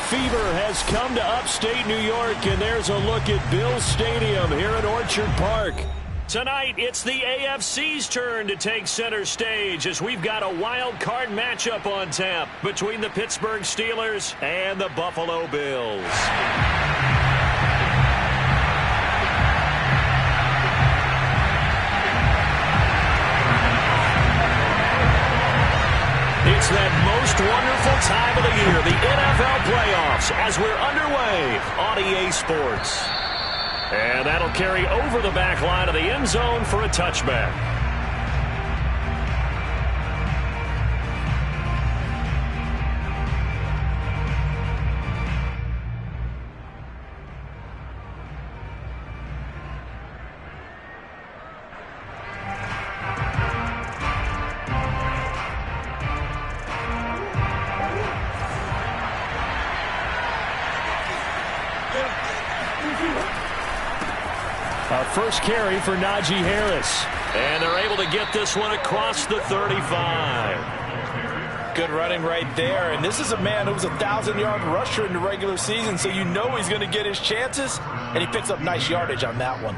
fever has come to upstate New York, and there's a look at Bill Stadium here at Orchard Park. Tonight, it's the AFC's turn to take center stage as we've got a wild card matchup on tap between the Pittsburgh Steelers and the Buffalo Bills. It's that most wonderful time of the year, the NFL playoffs, as we're underway on EA Sports. And that'll carry over the back line of the end zone for a touchback. Our first carry for Najee Harris. And they're able to get this one across the 35. Good running right there. And this is a man who was a 1,000-yard rusher in the regular season, so you know he's going to get his chances. And he picks up nice yardage on that one.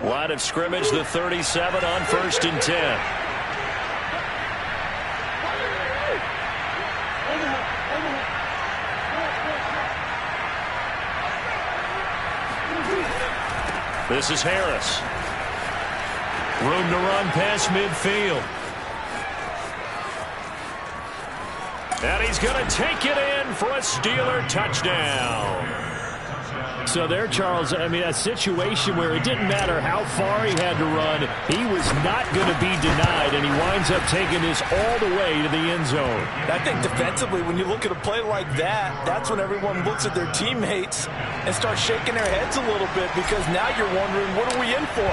Line of scrimmage, the 37 on 1st and 10. This is Harris. Room to run past midfield. And he's going to take it in for a Steeler touchdown. So there, Charles, I mean, a situation where it didn't matter how far he had to run, he was not going to be denied, and he winds up taking this all the way to the end zone. I think defensively, when you look at a play like that, that's when everyone looks at their teammates and starts shaking their heads a little bit, because now you're wondering, what are we in for?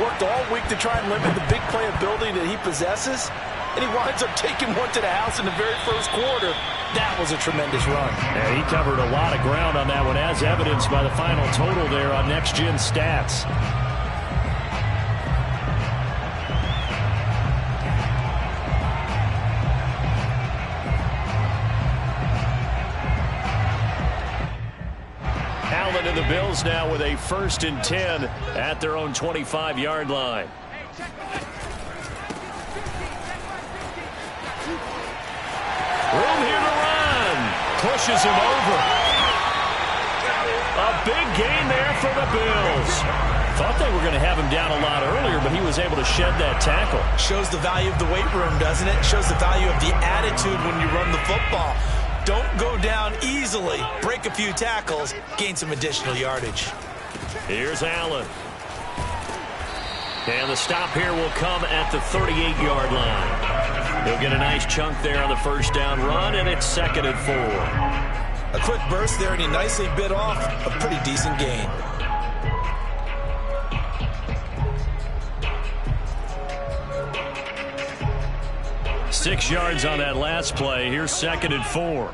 Worked all week to try and limit the big play ability that he possesses, and he winds up taking one to the house in the very first quarter. That was a tremendous run. Yeah, he covered a lot of ground on that one, as evidenced by the final total there on Next Gen Stats. Allen and the Bills now with a 1st and 10 at their own 25-yard line. Room here to run. Pushes him over. A big gain there for the Bills. Thought they were going to have him down a lot earlier, but he was able to shed that tackle. Shows the value of the weight room, doesn't it? Shows the value of the attitude when you run the football. Don't go down easily. Break a few tackles. Gain some additional yardage. Here's Allen. And the stop here will come at the 38-yard line. He'll get a nice chunk there on the first down run, and it's 2nd and 4. A quick burst there, and he nicely bit off a pretty decent gain. Six yards on that last play. Here's 2nd and 4.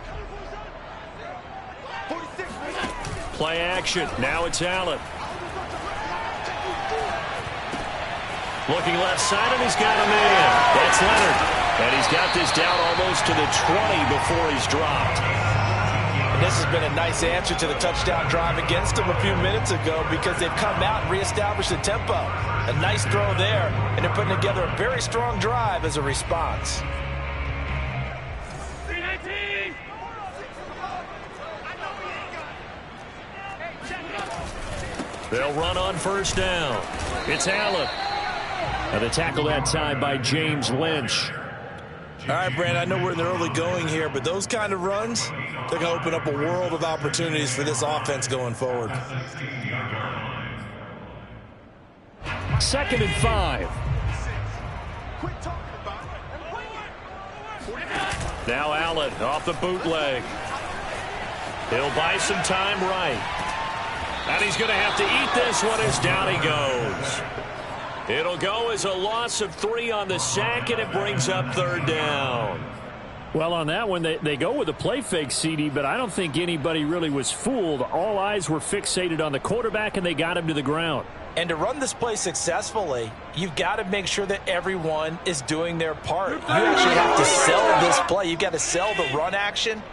Play action. Now it's Allen. Looking left side, and he's got a man. That's Leonard. And he's got this down almost to the 20 before he's dropped. And this has been a nice answer to the touchdown drive against them a few minutes ago, because they've come out and reestablished the tempo. A nice throw there, and they're putting together a very strong drive as a response. They'll run on 1st down. It's Allen. And the tackle that time by James Lynch. All right, Brand, I know we're in the early going here, but those kind of runs, they're going to open up a world of opportunities for this offense going forward. 2nd and 5. Now Allen off the bootleg. He'll buy some time right. And he's going to have to eat this one as down he goes. It'll go as a loss of 3 on the sack, and it brings up 3rd down. Well, on that one, they go with a play fake, CD, but I don't think anybody really was fooled. All eyes were fixated on the quarterback, and they got him to the ground. And to run this play successfully, you've got to make sure that everyone is doing their part. You actually have to sell this play. You've got to sell the run action.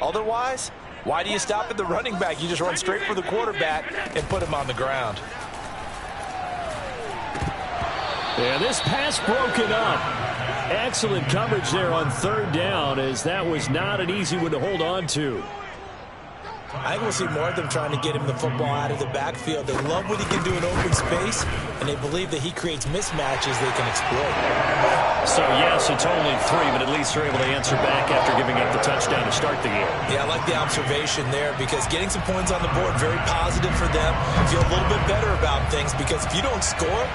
Otherwise, Why do you stop at the running back? You just run straight for the quarterback and put him on the ground. Yeah, this pass broken up. Excellent coverage there on third down, as that was not an easy one to hold on to. I think we'll see more of them trying to get him the football out of the backfield. They love what he can do in open space, and they believe that he creates mismatches they can exploit. So, yes, it's only 3, but at least they're able to answer back after giving up the touchdown to start the game. Yeah, I like the observation there, because getting some points on the board, very positive for them. Feel a little bit better about things, because if you don't score,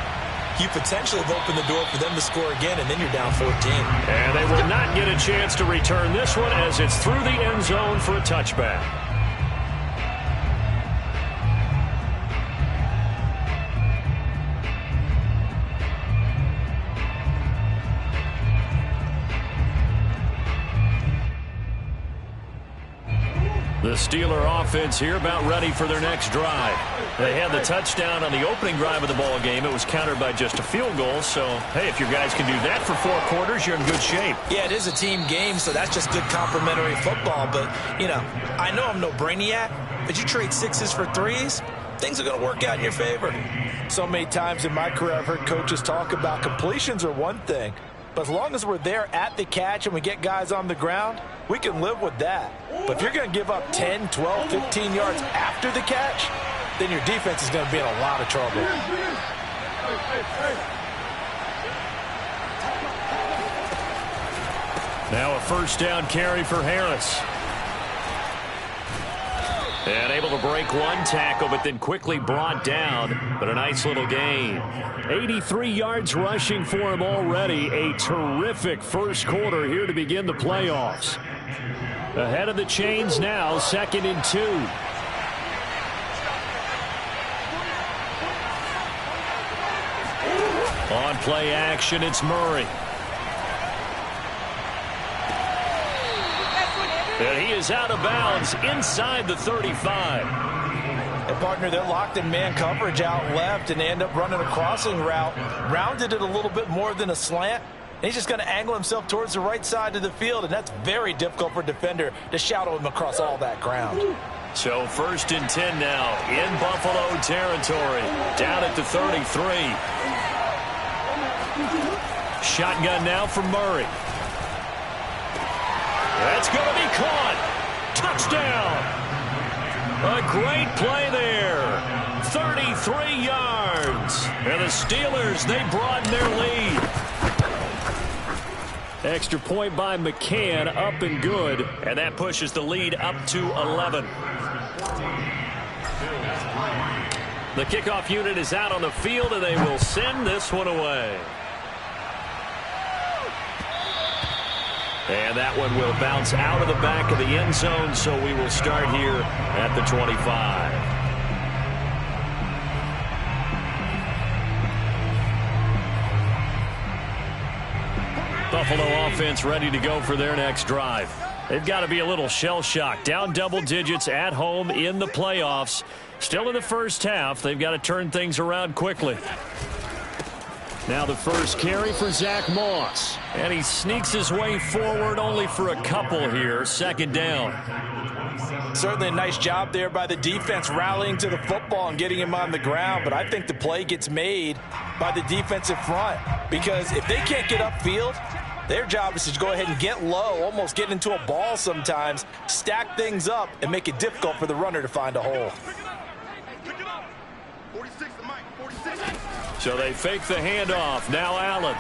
you potentially have opened the door for them to score again, and then you're down 14. And they will not get a chance to return this one, as it's through the end zone for a touchback. The Steeler offense here about ready for their next drive. They had the touchdown on the opening drive of the ball game. It was countered by just a field goal. So, hey, if your guys can do that for 4 quarters, you're in good shape. Yeah, it is a team game, so that's just good complimentary football. But, you know, I know I'm no brainiac, but you trade 6s for 3s, things are going to work out in your favor. So many times in my career, I've heard coaches talk about completions are one thing, but as long as we're there at the catch and we get guys on the ground, we can live with that. But if you're going to give up 10, 12, 15 yards after the catch, then your defense is going to be in a lot of trouble. Now a first down carry for Harris. And able to break one tackle, but then quickly brought down. But a nice little gain. 83 yards rushing for him already. A terrific first quarter here to begin the playoffs. Ahead of the chains now, 2nd and 2. On play action, it's Murray. And he is out of bounds inside the 35. And partner, they're locked in man coverage out left, and they end up running a crossing route. Rounded it a little bit more than a slant. And he's just going to angle himself towards the right side of the field, and that's very difficult for a defender to shadow him across all that ground. So 1st and 10 now in Buffalo territory. Down at the 33. Shotgun now for Murray. That's going to be caught. Touchdown. A great play there. 33 yards. And the Steelers, they broaden their lead. Extra point by McCann, up and good. And that pushes the lead up to 11. The kickoff unit is out on the field, and they will send this one away. And that one will bounce out of the back of the end zone, so we will start here at the 25. Buffalo offense ready to go for their next drive. They've got to be a little shell-shocked. Down double digits at home in the playoffs. Still in the first half. They've got to turn things around quickly. Now the first carry for Zach Moss. And he sneaks his way forward only for a couple here. 2nd down. Certainly a nice job there by the defense rallying to the football and getting him on the ground. But I think the play gets made by the defensive front. Because if they can't get upfield, their job is to go ahead and get low, almost get into a ball sometimes, stack things up, and make it difficult for the runner to find a hole. So they fake the handoff. Now Allen.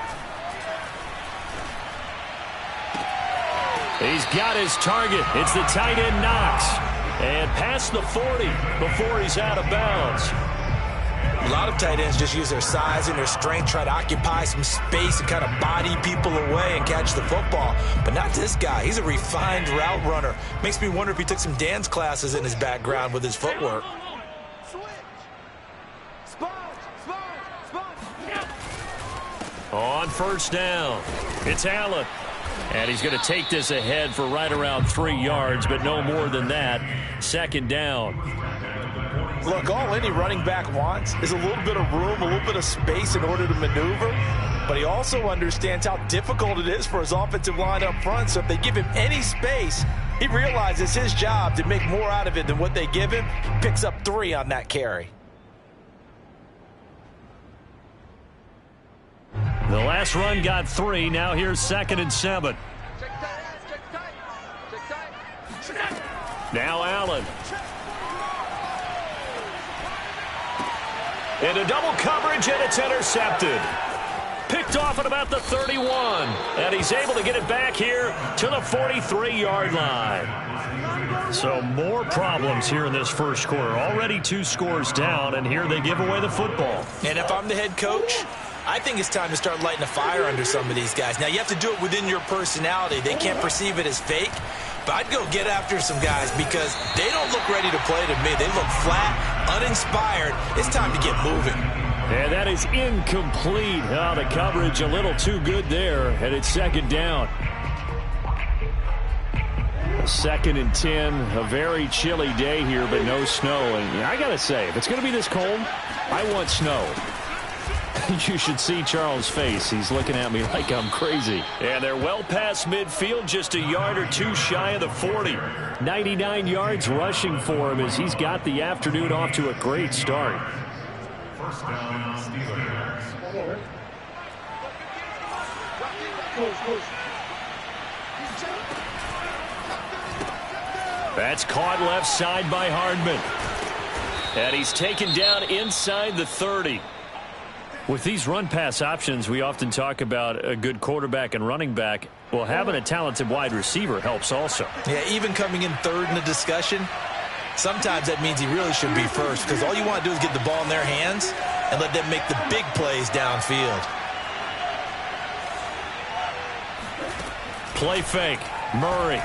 He's got his target. It's the tight end Knox. And past the 40 before he's out of bounds. A lot of tight ends just use their size and their strength, try to occupy some space and kind of body people away and catch the football. But not this guy. He's a refined route runner. Makes me wonder if he took some dance classes in his background with his footwork. On first down, it's Allen. And he's going to take this ahead for right around 3 yards, but no more than that. 2nd down. Look, all any running back wants is a little bit of room, a little bit of space in order to maneuver. But he also understands how difficult it is for his offensive line up front. So if they give him any space, He realizes his job to make more out of it than what they give him. Picks up 3 on that carry. The last run got 3. Now here's 2nd and 7. Now Allen. Into double coverage, and it's intercepted. Picked off at about the 31. And he's able to get it back here to the 43-yard line. So more problems here in this first quarter. Already 2 scores down, and here they give away the football. And if I'm the head coach, I think it's time to start lighting a fire under some of these guys. Now, you have to do it within your personality. They can't perceive it as fake. But I'd go get after some guys because they don't look ready to play to me. They look flat, uninspired. It's time to get moving. And that is incomplete. Oh, the coverage a little too good there, and it's 2nd down. 2nd and 10, a very chilly day here, but no snow. And I got to say, if it's going to be this cold, I want snow. You should see Charles' face. He's looking at me like I'm crazy. And they're well past midfield, just a yard or 2 shy of the 40. 99 yards rushing for him as he's got the afternoon off to a great start. First down, Steelers. That's caught left side by Hardman. And he's taken down inside the 30. With these run-pass options, we often talk about a good quarterback and running back. Well, having a talented wide receiver helps also. Yeah, even coming in 3rd in the discussion, sometimes that means he really should be first because all you want to do is get the ball in their hands and let them make the big plays downfield. Play fake. Murray.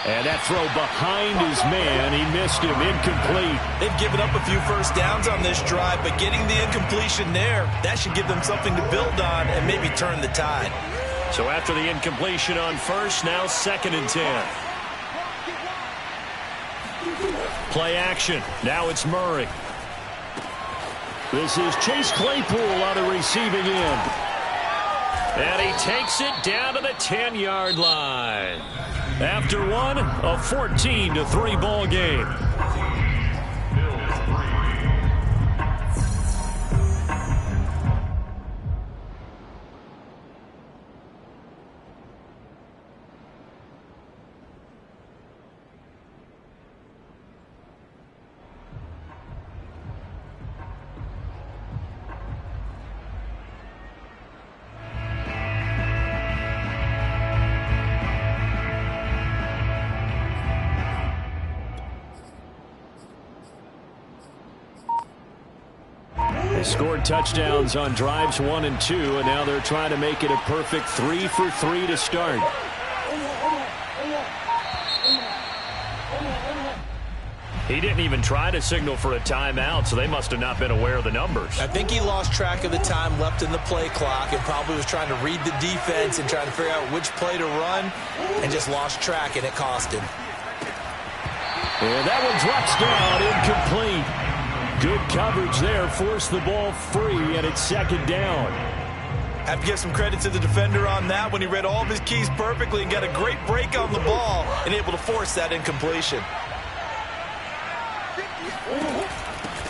And that throw behind his man. He missed him. Incomplete. They've given up a few first downs on this drive, but getting the incompletion there, that should give them something to build on and maybe turn the tide. So after the incompletion on first, now 2nd and 10. Play action. Now it's Murray. This is Chase Claypool on the receiving end. And he takes it down to the 10-yard line. After one, a 14-3 ball game. Scored touchdowns on drives 1 and 2, and now they're trying to make it a perfect 3 for 3 to start. He didn't even try to signal for a timeout, so they must have not been aware of the numbers. I think he lost track of the time left in the play clock and probably was trying to read the defense and trying to figure out which play to run and just lost track, and it cost him. And that one drops down, incomplete. Good coverage there, forced the ball free, and it's 2nd down. Have to give some credit to the defender on that when he read all of his keys perfectly and got a great break on the ball and able to force that incompletion.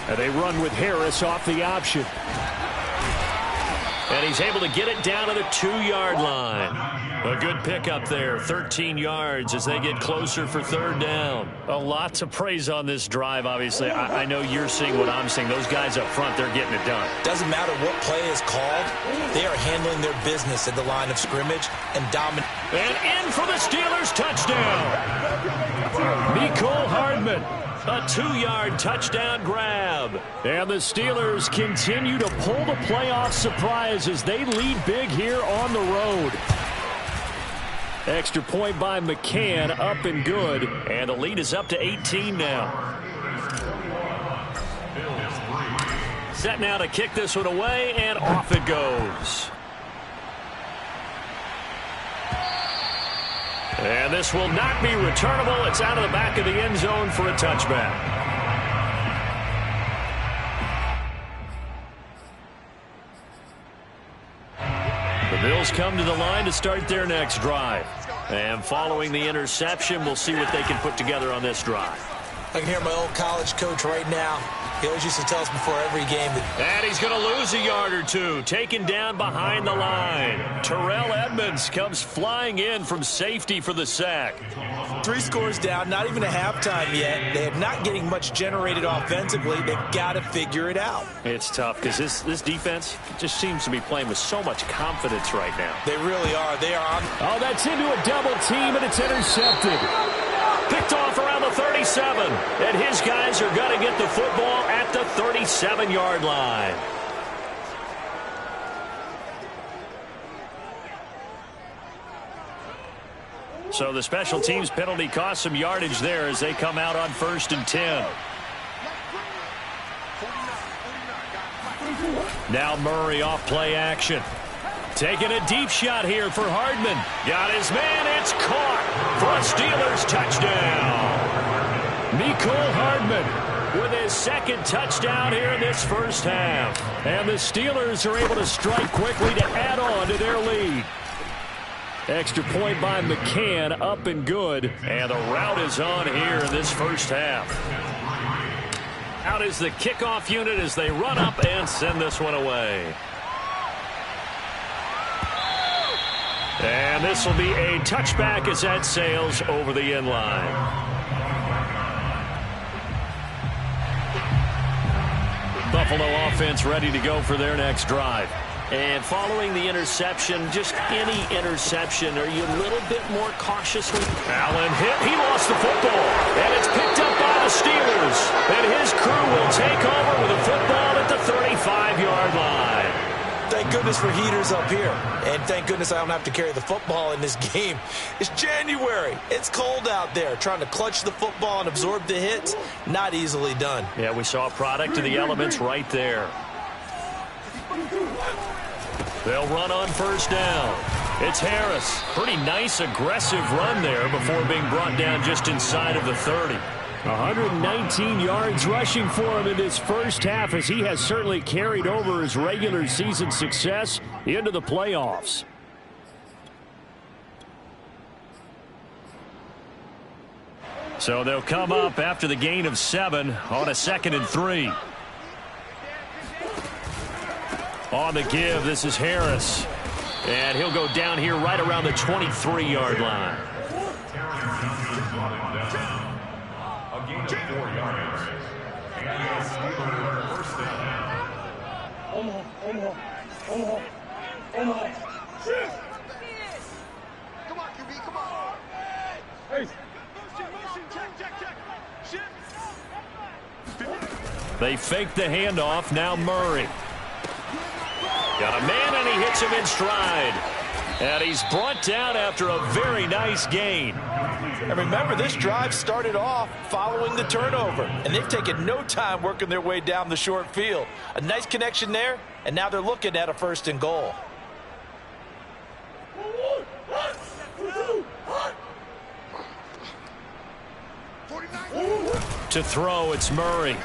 And they run with Harris off the option. And he's able to get it down to the 2-yard line. A good pickup there, 13 yards as they get closer for 3rd down. A lot to praise on this drive, obviously. I know you're seeing what I'm seeing. Those guys up front, they're getting it done. Doesn't matter what play is called. They are handling their business at the line of scrimmage and dominate. And in for the Steelers, touchdown. Mecole Hardman. A 2-yard touchdown grab. And the Steelers continue to pull the playoff surprise as they lead big here on the road. Extra point by McCann, up and good. And the lead is up to 18 now. Set now to kick this one away, and off it goes. And this will not be returnable. It's out of the back of the end zone for a touchback. The Bills come to the line to start their next drive. And following the interception, we'll see what they can put together on this drive. I can hear my old college coach right now. He always used to tell us before every game that... And he's going to lose a yard or two. Taken down behind the line. Terrell Edmonds comes flying in from safety for the sack. 3 scores down, not even a halftime yet. They're not getting much generated offensively. They've got to figure it out. It's tough because this defense just seems to be playing with so much confidence right now. They really are. They are on... Oh, that's into a double team, and it's intercepted. Picked off around the 37. And his guys are going to get the football at the 37-yard line. So the special teams penalty cost some yardage there as they come out on 1st and 10. Now Murray off play action. Taking a deep shot here for Hardman. Got his man. It's caught for a Steelers touchdown. Mecole Hardman with his 2nd touchdown here in this first half. And the Steelers are able to strike quickly to add on to their lead. Extra point by McCann, up and good. And the route is on here in this first half. Out is the kickoff unit as they run up and send this one away. And this will be a touchback as that sails over the end line. Buffalo offense ready to go for their next drive. And following the interception, just any interception, are you a little bit more cautious? Allen hit. He lost the football. And it's picked up by the Steelers. And his crew will take over with the football at the 35-yard line. Thank goodness for heaters up here. And thank goodness I don't have to carry the football in this game. It's January. It's cold out there. Trying to clutch the football and absorb the hits, not easily done. Yeah, we saw a product of the elements right there. They'll run on 1st down. It's Harris. Pretty nice, aggressive run there before being brought down just inside of the 30. 119 yards rushing for him in this first half as he has certainly carried over his regular season success into the playoffs. So they'll come up after the gain of 7 on a 2nd and 3. On the give, this is Harris. And he'll go down here right around the 23-yard line. A gain of 4 yards. And Steelers first down. Come on, QB, come on. Hey. Motion, check. They fake the handoff. Now Murray. Got a man, and he hits him in stride. And he's brought down after a very nice gain. And remember, this drive started off following the turnover. And they've taken no time working their way down the short field. A nice connection there, and now they're looking at a 1st and goal. To throw, it's Murray.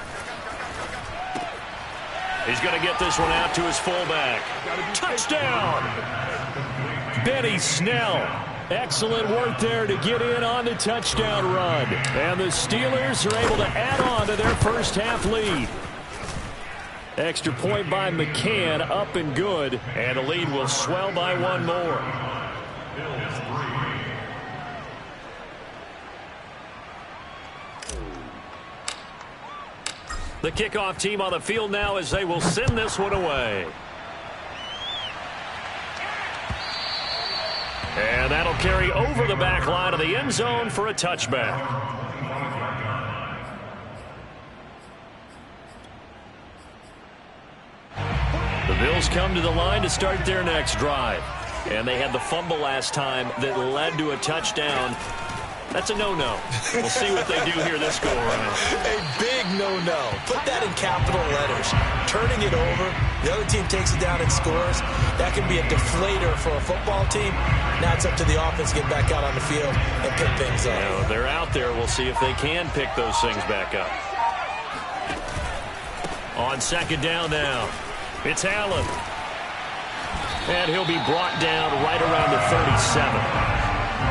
He's going to get this one out to his fullback. Touchdown! Benny Snell. Excellent work there to get in on the touchdown run. And the Steelers are able to add on to their first half lead. Extra point by McCann, up and good. And the lead will swell by 1 more. The kickoff team on the field now as they will send this one away. And that'll carry over the back line of the end zone for a touchback. The Bills come to the line to start their next drive. And they had the fumble last time that led to a touchdown. That's a no-no. We'll see what they do here this go-around. A big no-no. Put that in capital letters. Turning it over, the other team takes it down and scores. That can be a deflator for a football team. Now it's up to the offense to get back out on the field and pick things up. Now, they're out there. We'll see if they can pick those things back up. On 2nd down now, it's Allen. And he'll be brought down right around the 37.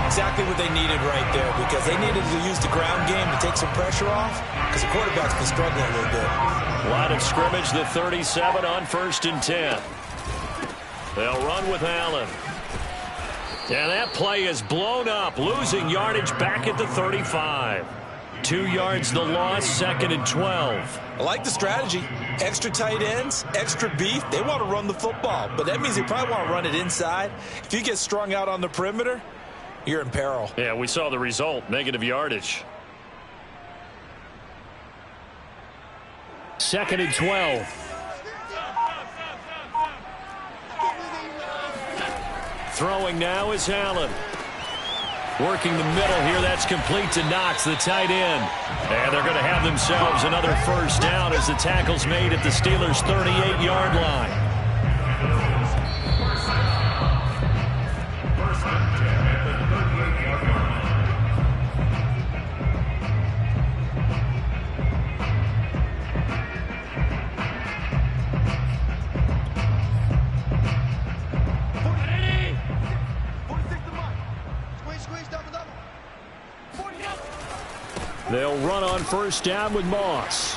Exactly what they needed right there, because they needed to use the ground game to take some pressure off, because the quarterback's been struggling a little bit. Line of scrimmage, the 37 on 1st and 10. They'll run with Allen. And that play is blown up, losing yardage back at the 35. 2 yards the loss, 2nd and 12. I like the strategy. Extra tight ends, extra beef. They want to run the football, but that means they probably want to run it inside. If you get strung out on the perimeter, you're in peril. Yeah, we saw the result, negative yardage. 2nd and 12. Throwing now is Allen. Working the middle here. That's complete to Knox, the tight end. And they're going to have themselves another first down as the tackle's made at the Steelers' 38-yard line. They'll run on first down with Moss.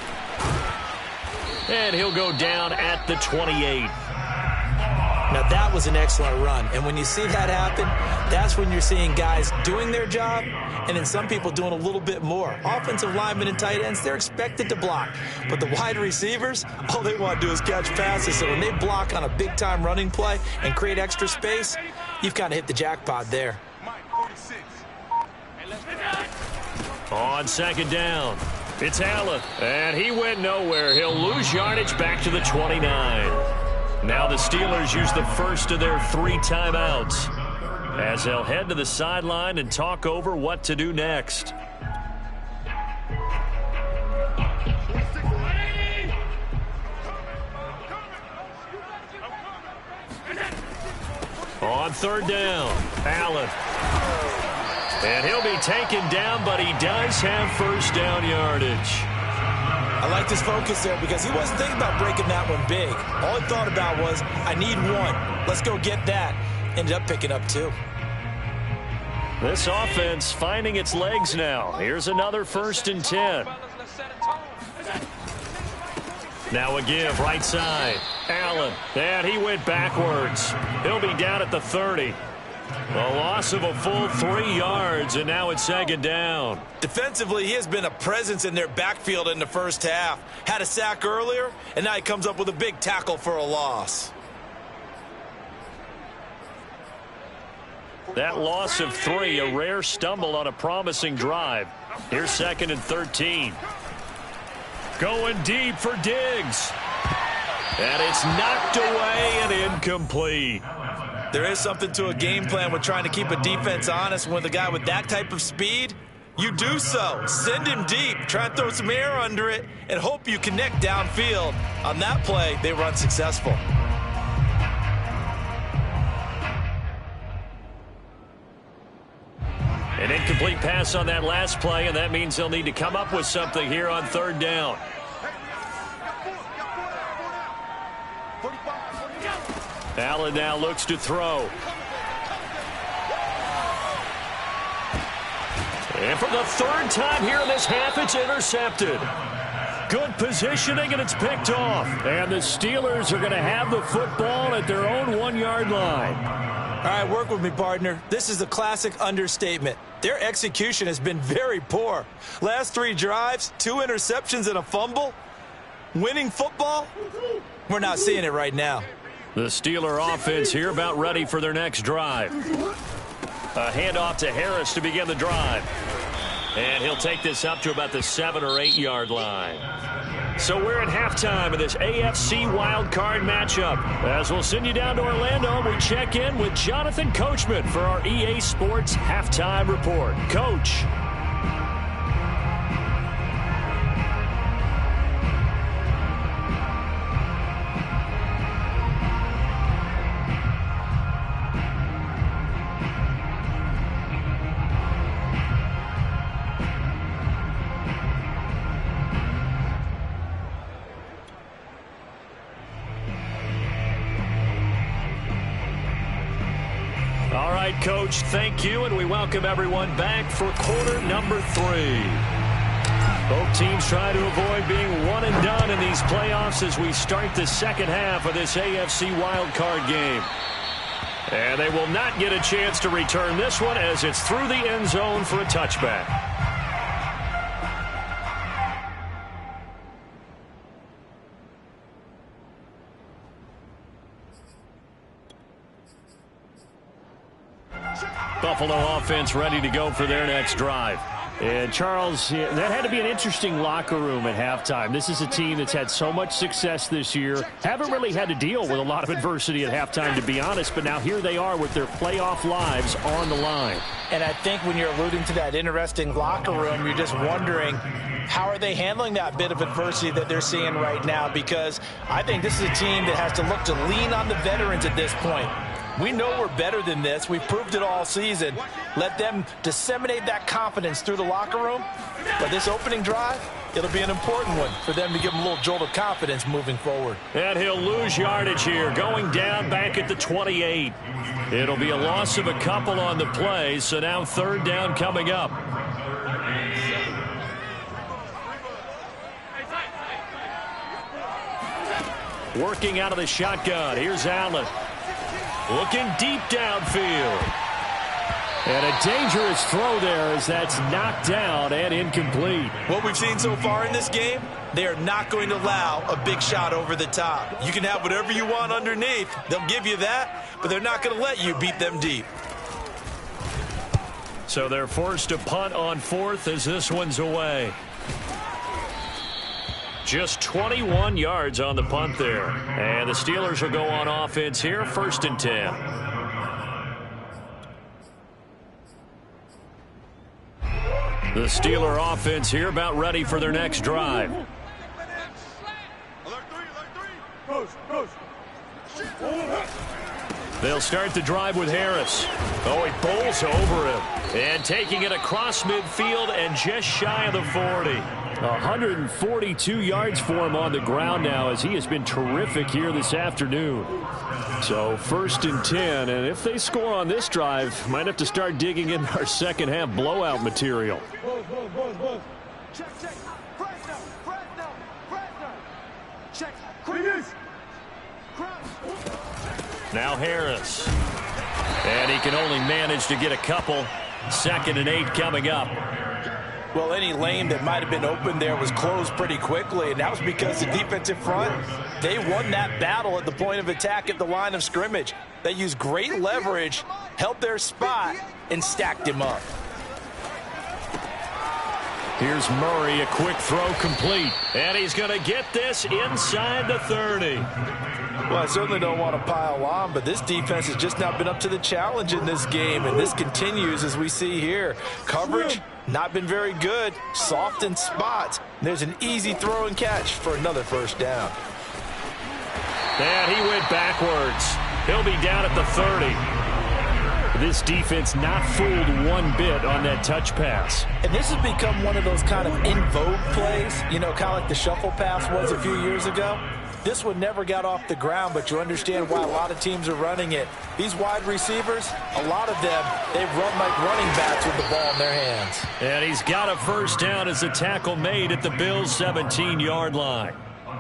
And he'll go down at the 28. Now, that was an excellent run. And when you see that happen, that's when you're seeing guys doing their job and then some people doing a little bit more. Offensive linemen and tight ends, they're expected to block. But the wide receivers, all they want to do is catch passes. So when they block on a big-time running play and create extra space, you've kind of hit the jackpot there. On 2nd down, it's Allen, and he went nowhere. He'll lose yardage back to the 29. Now the Steelers use the first of their 3 timeouts as they'll head to the sideline and talk over what to do next. On 3rd down, Allen. And he'll be taken down, but he does have first down yardage. I like his focus there because he wasn't thinking about breaking that one big. All he thought about was, I need 1. Let's go get that. Ended up picking up 2. This offense finding its legs now. Here's another 1st and 10. Now a give, right side. Allen, and he went backwards. He'll be down at the 30. A loss of a full 3 yards, and now it's 2nd down. Defensively, he has been a presence in their backfield in the first half. Had a sack earlier, and now he comes up with a big tackle for a loss. That loss of 3, a rare stumble on a promising drive. Here's 2nd and 13. Going deep for Diggs. And it's knocked away and incomplete. There is something to a game plan with trying to keep a defense honest. With a guy with that type of speed, you do so. Send him deep, try and throw some air under it, and hope you connect downfield. On that play, they were unsuccessful. An incomplete pass on that last play, and that means they'll need to come up with something here on 3rd down. Allen now looks to throw. And for the 3rd time here in this half, it's intercepted. Good positioning, and it's picked off. And the Steelers are going to have the football at their own 1-yard line. All right, work with me, partner. This is a classic understatement. Their execution has been very poor. Last 3 drives, 2 interceptions and a fumble. Winning football? We're not seeing it right now. The Steeler offense here about ready for their next drive. A handoff to Harris to begin the drive. And he'll take this up to about the 7 or 8 yard line. So we're at halftime of this AFC Wildcard matchup. As we'll send you down to Orlando, we check in with Jonathan Coachman for our EA Sports Halftime Report. Coach. right, Coach, thank you, and we welcome everyone back for quarter number 3. Both teams try to avoid being one and done in these playoffs as we start the second half of this AFC Wildcard game. And they will not get a chance to return this one as it's through the end zone for a touchback. Buffalo offense ready to go for their next drive. And, Charles, that had to be an interesting locker room at halftime. This is a team that's had so much success this year. Haven't really had to deal with a lot of adversity at halftime, to be honest. But now here they are with their playoff lives on the line. And I think when you're alluding to that interesting locker room, you're just wondering, how are they handling that bit of adversity that they're seeing right now? Because I think this is a team that has to look to lean on the veterans at this point. We know we're better than this. We've proved it all season. Let them disseminate that confidence through the locker room. But this opening drive, it'll be an important one for them to give them a little jolt of confidence moving forward. And he'll lose yardage here, going down back at the 28. It'll be a loss of a couple on the play, so now third down coming up. Working out of the shotgun. Here's Allen. Looking deep downfield. And a dangerous throw there as that's knocked down and incomplete. What we've seen so far in this game, they are not going to allow a big shot over the top. You can have whatever you want underneath. They'll give you that, but they're not going to let you beat them deep. So they're forced to punt on fourth as this one's away. Just 21 yards on the punt there. And the Steelers will go on offense here, 1st and 10. The Steeler offense here about ready for their next drive. They'll start the drive with Harris. Oh, he bowls over him. And taking it across midfield and just shy of the 40. 142 yards for him on the ground now as he has been terrific here this afternoon. So 1st and 10, and if they score on this drive, might have to start digging in our second half blowout material. Check. Press now. Check. Now Harris. And he can only manage to get a couple. 2nd and 8 coming up. Well, any lane that might have been open there was closed pretty quickly, and that was because the defensive front, they won that battle at the point of attack at the line of scrimmage. They used great leverage, held their spot, and stacked him up. Here's Murray, a quick throw complete. And he's going to get this inside the 30. Well, I certainly don't want to pile on, but this defense has just not been up to the challenge in this game, and this continues as we see here. Coverage, not been very good, soft in spots. There's an easy throw and catch for another 1st down. And he went backwards. He'll be down at the 30. This defense not fooled one bit on that touch pass. And this has become one of those kind of in vogue plays, you know, kind of like the shuffle pass was a few years ago. This one never got off the ground, but you understand why a lot of teams are running it. These wide receivers, a lot of them, they run like running backs with the ball in their hands. And he's got a 1st down as the tackle made at the Bills' 17-yard line.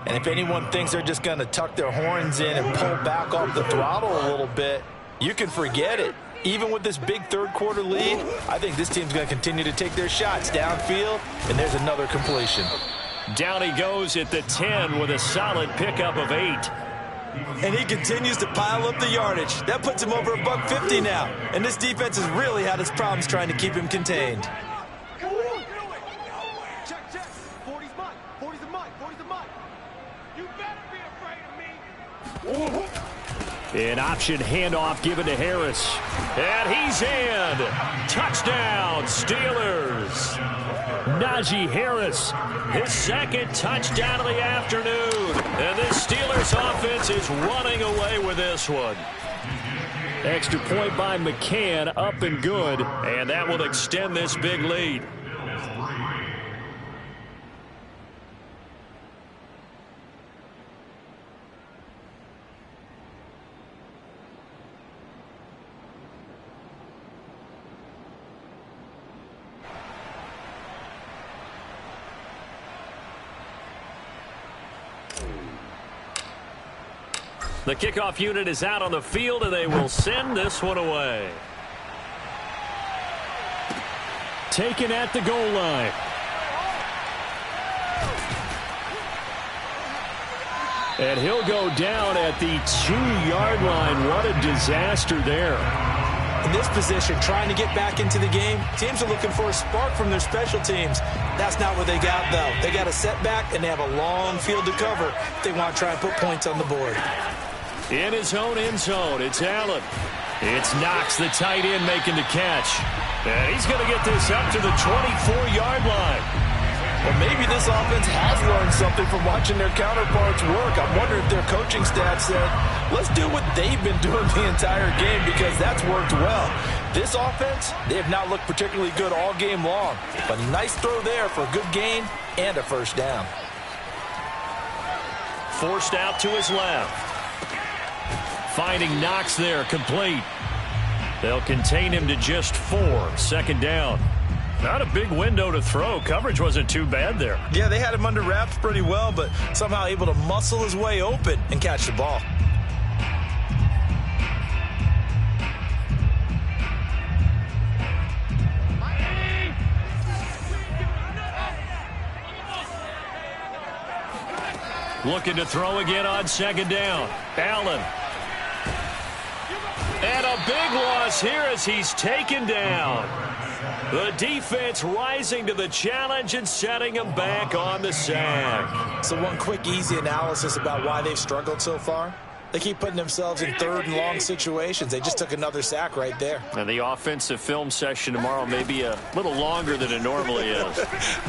And if anyone thinks they're just going to tuck their horns in and pull back off the throttle a little bit, you can forget it. Even with this big third-quarter lead, I think this team's going to continue to take their shots downfield, and there's another completion. Down he goes at the 10 with a solid pickup of 8. And he continues to pile up the yardage. That puts him over $150 now. And this defense has really had its problems trying to keep him contained. Check. 40's mine. 40's the mine. You better be afraid of me. An option handoff given to Harris. And he's in. Touchdown, Steelers. Najee Harris, his 2nd touchdown of the afternoon. And this Steelers offense is running away with this one. Extra point by McCann, up and good. And that will extend this big lead. The kickoff unit is out on the field, and they will send this one away. Taken at the goal line. And he'll go down at the 2-yard line. What a disaster there. In this position, trying to get back into the game, teams are looking for a spark from their special teams. That's not what they got, though. They got a setback, and they have a long field to cover if they want to try and put points on the board. In his own end zone, it's Allen. It's Knox, the tight end, making the catch. And he's going to get this up to the 24-yard line. Well, maybe this offense has learned something from watching their counterparts work. I'm wondering if their coaching staff said, let's do what they've been doing the entire game, because that's worked well. This offense, they have not looked particularly good all game long. But a nice throw there for a good gain and a first down. Forced out to his left. Finding Knox there, complete. They'll contain him to just 4. Second down. Not a big window to throw. Coverage wasn't too bad there. Yeah, they had him under wraps pretty well, but somehow able to muscle his way open and catch the ball. Looking to throw again on second down. Allen. And a big loss here as he's taken down. The defense rising to the challenge and setting him back on the sack. So one quick, easy analysis about why they've struggled so far. They keep putting themselves in third and long situations. They just took another sack right there. And the offensive film session tomorrow may be a little longer than it normally is.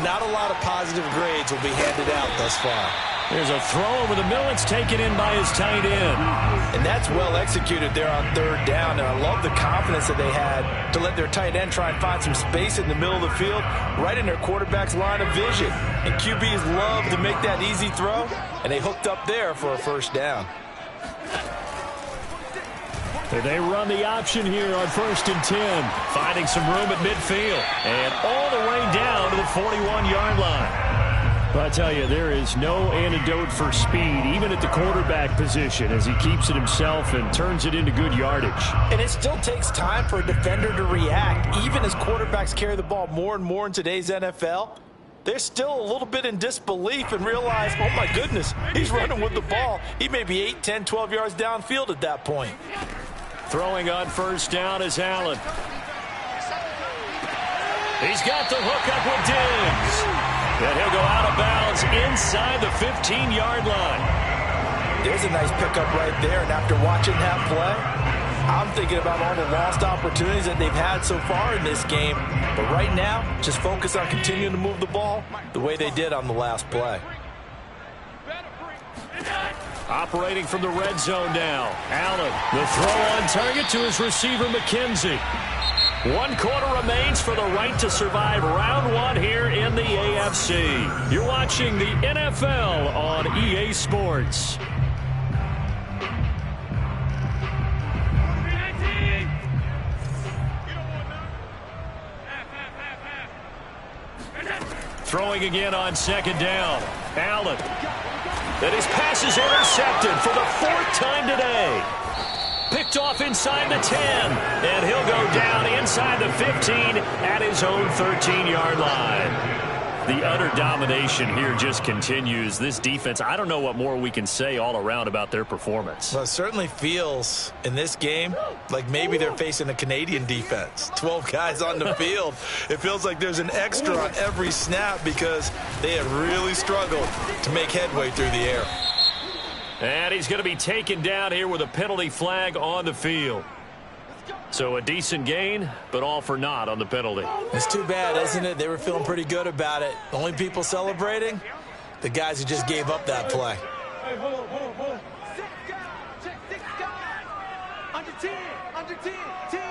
Not a lot of positive grades will be handed out thus far. There's a throw over the middle. It's taken in by his tight end. And that's well executed there on third down. And I love the confidence that they had to let their tight end try and find some space in the middle of the field, right in their quarterback's line of vision. And QBs love to make that easy throw, and they hooked up there for a first down. They run the option here on 1st and 10. Finding some room at midfield. And all the way down to the 41-yard line. But I tell you, there is no antidote for speed, even at the quarterback position, as he keeps it himself and turns it into good yardage. And it still takes time for a defender to react, even as quarterbacks carry the ball more and more in today's NFL. They're still a little bit in disbelief and realize, oh my goodness, he's running with the ball. He may be 8, 10, 12 yards downfield at that point. Throwing on first down is Allen. He's got the hookup with Diggs. And he'll go out of bounds inside the 15-yard line. There's a nice pickup right there. And after watching that play, I'm thinking about all the lost opportunities that they've had so far in this game. But right now, just focus on continuing to move the ball the way they did on the last play. Operating from the red zone now. Allen, the throw on target to his receiver, McKenzie. 1 quarter remains for the right to survive round 1 here in the AFC. You're watching the NFL on EA Sports. Throwing again on second down. Allen. And his pass is intercepted for the 4th time today. Picked off inside the 10. And he'll go down inside the 15 at his own 13-yard line. The utter domination here just continues. This defense, I don't know what more we can say all around about their performance. Well, it certainly feels in this game like maybe they're facing a Canadian defense. 12 guys on the field. It feels like there's an extra on every snap because they have really struggled to make headway through the air. And he's going to be taken down here with a penalty flag on the field. So a decent gain, but all for naught on the penalty. It's too bad, isn't it? They were feeling pretty good about it. The only people celebrating, the guys who just gave up that play. Hey, hold on. 6 guys. Check 6 guys. Under 10. 10.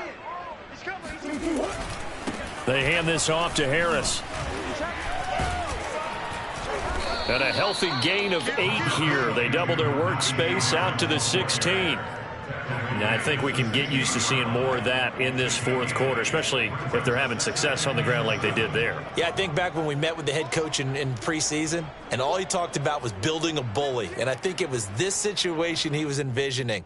He's coming. They hand this off to Harris. And a healthy gain of 8 here. They double their workspace out to the 16. And I think we can get used to seeing more of that in this fourth quarter, especially if they're having success on the ground like they did there. Yeah, I think back when we met with the head coach in preseason, and all he talked about was building a bully. And I think it was this situation he was envisioning.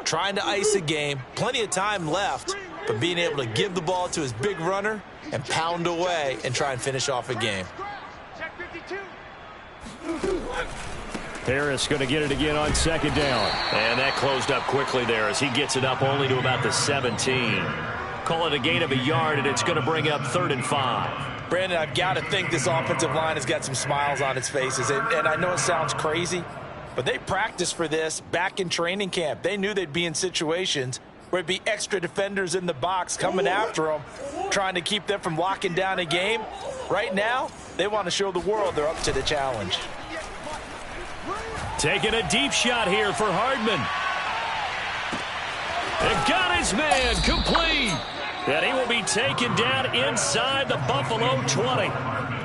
Trying to ice a game, plenty of time left, but being able to give the ball to his big runner and pound away and try and finish off a game. Check 52. Harris going to get it again on second down. And that closed up quickly there as he gets it up only to about the 17. Call it a gain of a yard, and it's going to bring up 3rd and 5. Brandon, I've got to think this offensive line has got some smiles on its faces. And I know it sounds crazy, but they practiced for this back in training camp. They knew they'd be in situations where it'd be extra defenders in the box coming after them, trying to keep them from locking down a game. Right now, they want to show the world they're up to the challenge. Taking a deep shot here for Hardman. And got his man complete. And he will be taken down inside the Buffalo 20.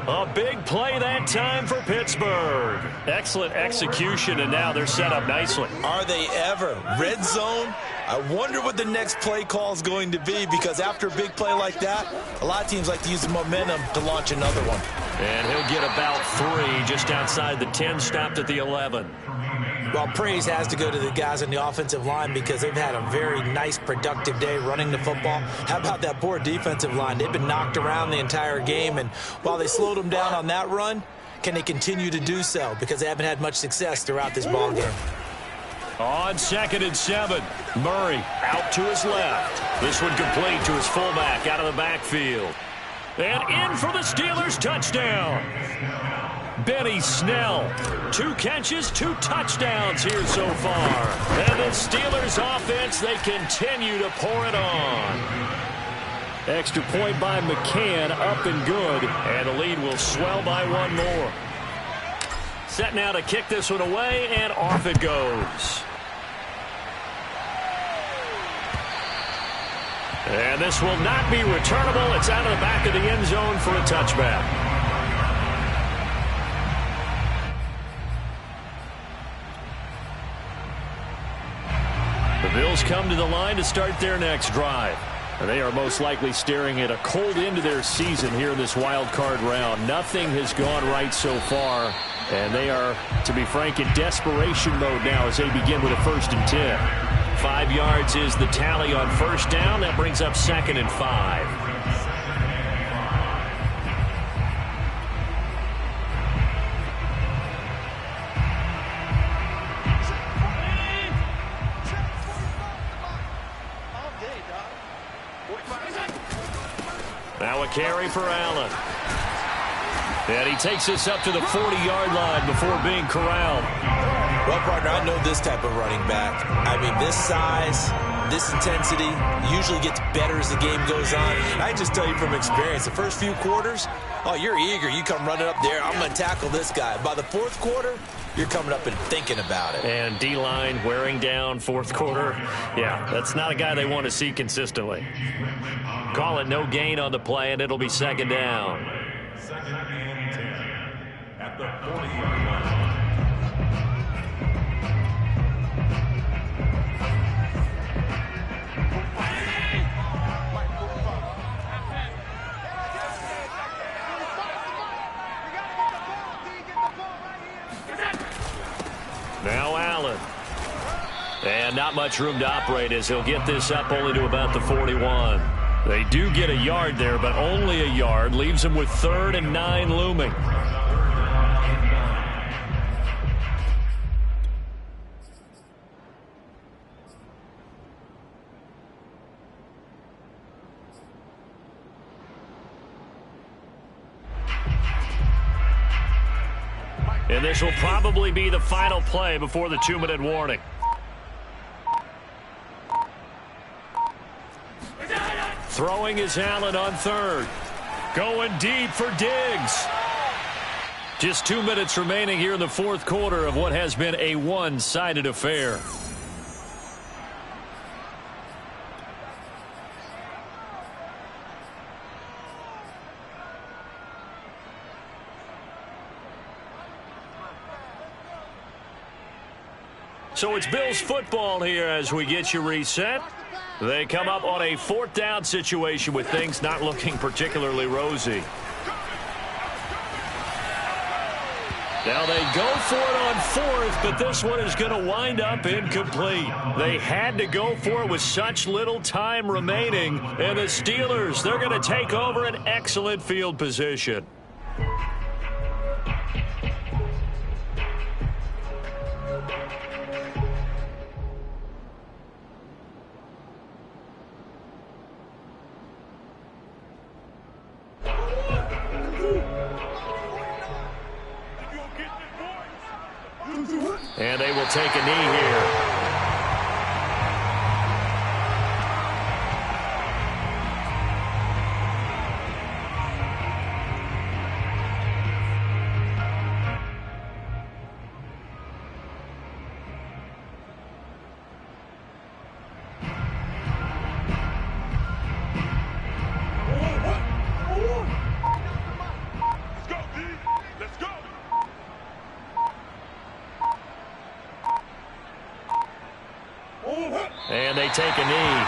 A big play that time for Pittsburgh. Excellent execution, and now they're set up nicely. Are they ever? Red zone? I wonder what the next play call is going to be, because after a big play like that, a lot of teams like to use the momentum to launch another one. And he'll get about 3 just outside the 10, stopped at the 11. Well, praise has to go to the guys on the offensive line because they've had a very nice, productive day running the football. How about that poor defensive line? They've been knocked around the entire game, and while they slowed them down on that run, can they continue to do so? Because they haven't had much success throughout this ball game. On 2nd and 7, Murray out to his left. This one complete to his fullback out of the backfield. And in for the Steelers touchdown. Benny Snell, 2 catches, 2 touchdowns here so far. And the Steelers offense, they continue to pour it on. Extra point by McCann, up and good. And the lead will swell by 1 more. Set now to kick this one away, and off it goes. And this will not be returnable. It's out of the back of the end zone for a touchback. The Bills come to the line to start their next drive. And they are most likely staring at a cold end to their season here in this wild card round. Nothing has gone right so far. And they are, to be frank, in desperation mode now as they begin with a 1st and 10. 5 yards is the tally on 1st down. That brings up 2nd and 5. Now a carry for Allen. And he takes this up to the 40-yard line before being corralled. Well, partner, I know this type of running back. I mean, this size, this intensity usually gets better as the game goes on. I just tell you from experience, the first few quarters, oh, you're eager. You come running up there, I'm going to tackle this guy. By the 4th quarter, you're coming up and thinking about it. And D-line wearing down 4th quarter. Yeah, that's not a guy they want to see consistently. Call it no gain on the play, and it'll be 2nd down. 2nd and 10 at the 40-yard line. Now Allen. And not much room to operate as he'll get this up only to about the 41. They do get a yard there, but only a yard. Leaves them with 3rd and 9 looming. And this will probably be the final play before the 2-minute warning. Throwing is Allen on 3rd. Going deep for Diggs. Just 2 minutes remaining here in the 4th quarter of what has been a one-sided affair. So it's Bills football here as we get you reset. They come up on a 4th down situation with things not looking particularly rosy. Now they go for it on 4th, but this one is going to wind up incomplete. They had to go for it with such little time remaining. And the Steelers, they're going to take over an excellent field position. And they will take a knee here. And they take a knee.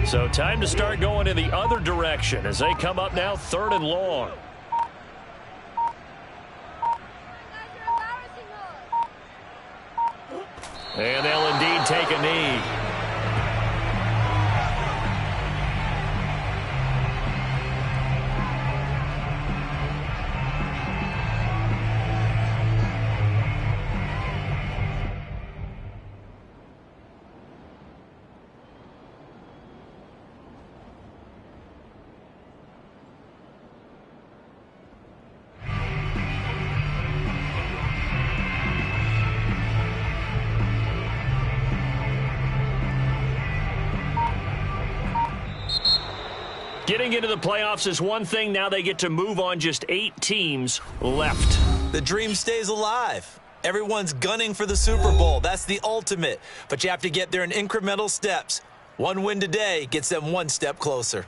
So time to start going in the other direction as they come up now 3rd and long. And they'll indeed take a knee. Getting into the playoffs is one thing. Now they get to move on. Just 8 teams left. The dream stays alive. Everyone's gunning for the Super Bowl. That's the ultimate. But you have to get there in incremental steps. One win today gets them one step closer.